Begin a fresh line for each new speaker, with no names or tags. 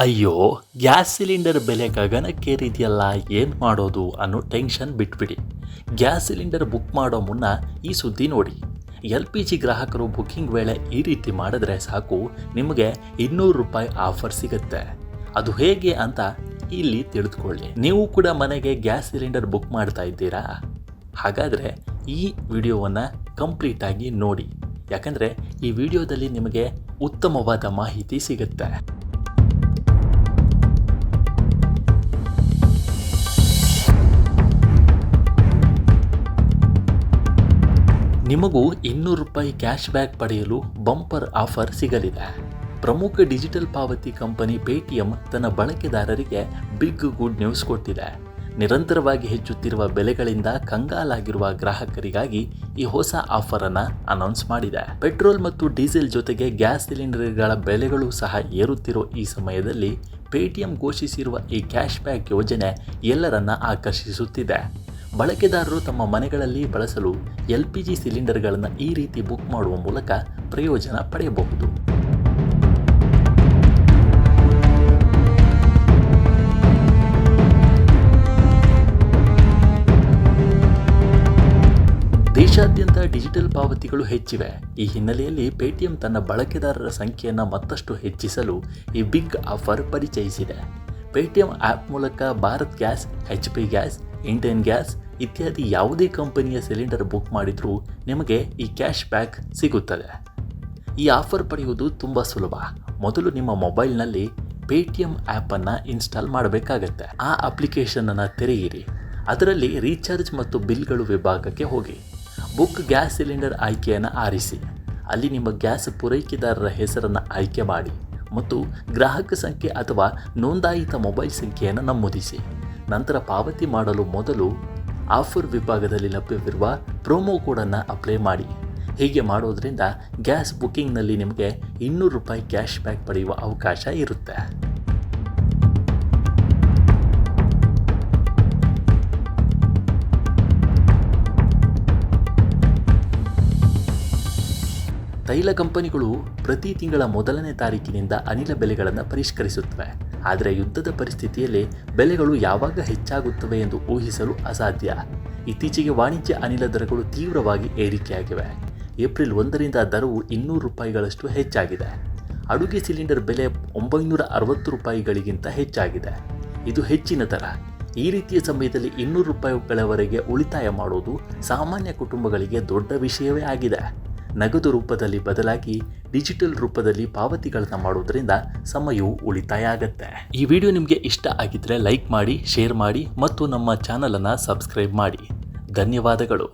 ಅಯ್ಯೋ, gas cylinder ಬೆಲೆ ಗಗನಕ್ಕೇರಿದೆಯಲ್ಲ, ಏನು ಮಾಡೋದು ಅನ್ನೋ ಟೆನ್ಷನ್ ಬಿಟ್ಬಿಡಿ. ಗ್ಯಾಸ್ ಸಿಲಿಂಡರ್ ಬುಕ್ ಮಾಡೋ ಮುನ್ನ ಈ ಸುದ್ದಿ ನೋಡಿ. LPG ಗ್ರಾಹಕರು ಬುಕ್ಕಿಂಗ್ ವೇಳೆ ಈ ರೀತಿ ಮಾಡಿದ್ರೆ ಸಾಕು, ನಿಮಗೆ ₹200 ಆಫರ್ ಸಿಗುತ್ತೆ. ಅದು ಹೇಗೆ ಅಂತ ಇಲ್ಲಿ ತಿಳಿದುಕೊಳ್ಳಿ. ನೀವು ಕೂಡ ಮನೆಗೆ ಗ್ಯಾಸ್ ಸಿಲಿಂಡರ್ ಬುಕ್ ಮಾಡ್ತಾ ಇದ್ದೀರಾ? ಹಾಗಾದರೆ ಈ ವಿಡಿಯೋವನ್ನು ಕಂಪ್ಲೀಟಾಗಿ ನೋಡಿ, ಯಾಕಂದರೆ ಈ ವಿಡಿಯೋದಲ್ಲಿ ನಿಮಗೆ ಉತ್ತಮವಾದ ಮಾಹಿತಿ ಸಿಗುತ್ತೆ. ನಿಮಗೂ ₹200 ಕ್ಯಾಶ್ ಬ್ಯಾಕ್ ಪಡೆಯಲು ಬಂಪರ್ ಆಫರ್ ಸಿಗಲಿದೆ. ಪ್ರಮುಖ ಡಿಜಿಟಲ್ ಪಾವತಿ ಕಂಪನಿ ಪೇಟಿಎಂ ತನ್ನ ಬಳಕೆದಾರರಿಗೆ ಬಿಗ್ ಗುಡ್ ನ್ಯೂಸ್ ಕೊಟ್ಟಿದೆ. ನಿರಂತರವಾಗಿ ಹೆಚ್ಚುತ್ತಿರುವ ಬೆಲೆಗಳಿಂದ ಕಂಗಾಲಾಗಿರುವ ಗ್ರಾಹಕರಿಗಾಗಿ ಈ ಹೊಸ ಆಫರ್ ಅನ್ನು ಅನೌನ್ಸ್ ಮಾಡಿದೆ. ಪೆಟ್ರೋಲ್ ಮತ್ತು ಡೀಸೆಲ್ ಜೊತೆಗೆ ಗ್ಯಾಸ್ ಸಿಲಿಂಡರ್ಗಳ ಬೆಲೆಗಳು ಸಹ ಏರುತ್ತಿರೋ ಈ ಸಮಯದಲ್ಲಿ ಪೇಟಿಎಂ ಘೋಷಿಸಿರುವ ಈ ಕ್ಯಾಶ್ ಬ್ಯಾಕ್ ಯೋಜನೆ ಎಲ್ಲರನ್ನ ಆಕರ್ಷಿಸುತ್ತಿದೆ. ಬಳಕೆದಾರರು ತಮ್ಮ ಮನೆಗಳಲ್ಲಿ ಬಳಸಲು LPG ಸಿಲಿಂಡರ್ಗಳನ್ನು ಈ ರೀತಿ ಬುಕ್ ಮಾಡುವ ಮೂಲಕ ಪ್ರಯೋಜನ ಪಡೆಯಬಹುದು. ದೇಶಾದ್ಯಂತ ಡಿಜಿಟಲ್ ಪಾವತಿಗಳು ಹೆಚ್ಚಿವೆ. ಈ ಹಿನ್ನೆಲೆಯಲ್ಲಿ ಪೇಟಿಎಂ ತನ್ನ ಬಳಕೆದಾರರ ಸಂಖ್ಯೆಯನ್ನು ಮತ್ತಷ್ಟು ಹೆಚ್ಚಿಸಲು ಈ ಬಿಗ್ ಆಫರ್ ಪರಿಚಯಿಸಿದೆ. ಪೇಟಿಎಂ ಆ್ಯಪ್ ಮೂಲಕ Bharat gas, HP gas, Indian gas ಇತ್ಯಾದಿ ಯಾವುದೇ ಕಂಪನಿಯ ಸಿಲಿಂಡರ್ ಬುಕ್ ಮಾಡಿದರೂ ನಿಮಗೆ ಈ ಕ್ಯಾಶ್ ಬ್ಯಾಕ್ ಸಿಗುತ್ತದೆ. ಈ ಆಫರ್ ಪಡೆಯುವುದು ತುಂಬ ಸುಲಭ. ಮೊದಲು ನಿಮ್ಮ ಮೊಬೈಲ್ನಲ್ಲಿ ಪೇಟಿಎಂ ಆ್ಯಪನ್ನು ಇನ್ಸ್ಟಾಲ್ ಮಾಡಬೇಕಾಗತ್ತೆ. ಆ ಅಪ್ಲಿಕೇಶನನ್ನು ತೆರೆಯಿರಿ. ಅದರಲ್ಲಿ ರೀಚಾರ್ಜ್ ಮತ್ತು ಬಿಲ್ಗಳು ವಿಭಾಗಕ್ಕೆ ಹೋಗಿ. ಬುಕ್ ಗ್ಯಾಸ್ ಸಿಲಿಂಡರ್ ಆಯ್ಕೆಯನ್ನು ಆರಿಸಿ. ಅಲ್ಲಿ ನಿಮ್ಮ ಗ್ಯಾಸ್ ಪೂರೈಕೆದಾರರ ಹೆಸರನ್ನು ಆಯ್ಕೆ ಮಾಡಿ ಮತ್ತು ಗ್ರಾಹಕ ಸಂಖ್ಯೆ ಅಥವಾ ನೋಂದಾಯಿತ ಮೊಬೈಲ್ ಸಂಖ್ಯೆಯನ್ನು ನಮೂದಿಸಿ. ನಂತರ ಪಾವತಿ ಮಾಡಲು ಮೊದಲು ಆಫರ್ ವಿಭಾಗದಲ್ಲಿ ಲಭ್ಯವಿರುವ ಪ್ರೋಮೋ ಕೋಡನ್ನು ಅಪ್ಲೈ ಮಾಡಿ. ಹೀಗೆ ಮಾಡೋದ್ರಿಂದ ಗ್ಯಾಸ್ ಬುಕ್ಕಿಂಗ್ನಲ್ಲಿ ನಿಮಗೆ ₹200 ಕ್ಯಾಶ್ ಬ್ಯಾಕ್ ಪಡೆಯುವ ಅವಕಾಶ ಇರುತ್ತೆ. ತೈಲ ಕಂಪನಿಗಳು ಪ್ರತಿ ತಿಂಗಳ 1ನೇ ತಾರೀಕಿನಿಂದ ಅನಿಲ ಬೆಲೆಗಳನ್ನು ಪರಿಷ್ಕರಿಸುತ್ತವೆ. ಆದರೆ ಯುದ್ಧದ ಪರಿಸ್ಥಿತಿಯಲ್ಲಿ ಬೆಲೆಗಳು ಯಾವಾಗ ಹೆಚ್ಚಾಗುತ್ತವೆ ಎಂದು ಊಹಿಸಲು ಅಸಾಧ್ಯ. ಇತ್ತೀಚೆಗೆ ವಾಣಿಜ್ಯ ಅನಿಲ ದರಗಳು ತೀವ್ರವಾಗಿ ಏರಿಕೆಯಾಗಿವೆ. ಏಪ್ರಿಲ್ 1ರಿಂದ ದರವು ₹200ಗಳಷ್ಟು ಹೆಚ್ಚಾಗಿದೆ. ಅಡುಗೆ ಸಿಲಿಂಡರ್ ಬೆಲೆ ₹960ಗಳಿಗಿಂತ ಹೆಚ್ಚಾಗಿದೆ. ಇದು ಹೆಚ್ಚಿನ ದರ. ಈ ರೀತಿಯ ಸಮಯದಲ್ಲಿ ₹200ಗಳವರೆಗೆ ಉಳಿತಾಯ ಮಾಡುವುದು ಸಾಮಾನ್ಯ ಕುಟುಂಬಗಳಿಗೆ ದೊಡ್ಡ ವಿಷಯವೇ ಆಗಿದೆ. ನಗದು ರೂಪದಲ್ಲಿ ಬದಲಾಗಿ ಡಿಜಿಟಲ್ ರೂಪದಲ್ಲಿ ಪಾವತಿಗಳನ್ನು ಮಾಡೋದ್ರಿಂದ ಸಮಯವು ಉಳಿತಾಯ ಆಗುತ್ತೆ. ಈ ವಿಡಿಯೋ ನಿಮಗೆ ಇಷ್ಟ ಆಗಿದ್ರೆ ಲೈಕ್ ಮಾಡಿ, ಶೇರ್ ಮಾಡಿ ಮತ್ತು ನಮ್ಮ ಚಾನಲನ್ನು ಸಬ್ಸ್ಕ್ರೈಬ್ ಮಾಡಿ. ಧನ್ಯವಾದಗಳು.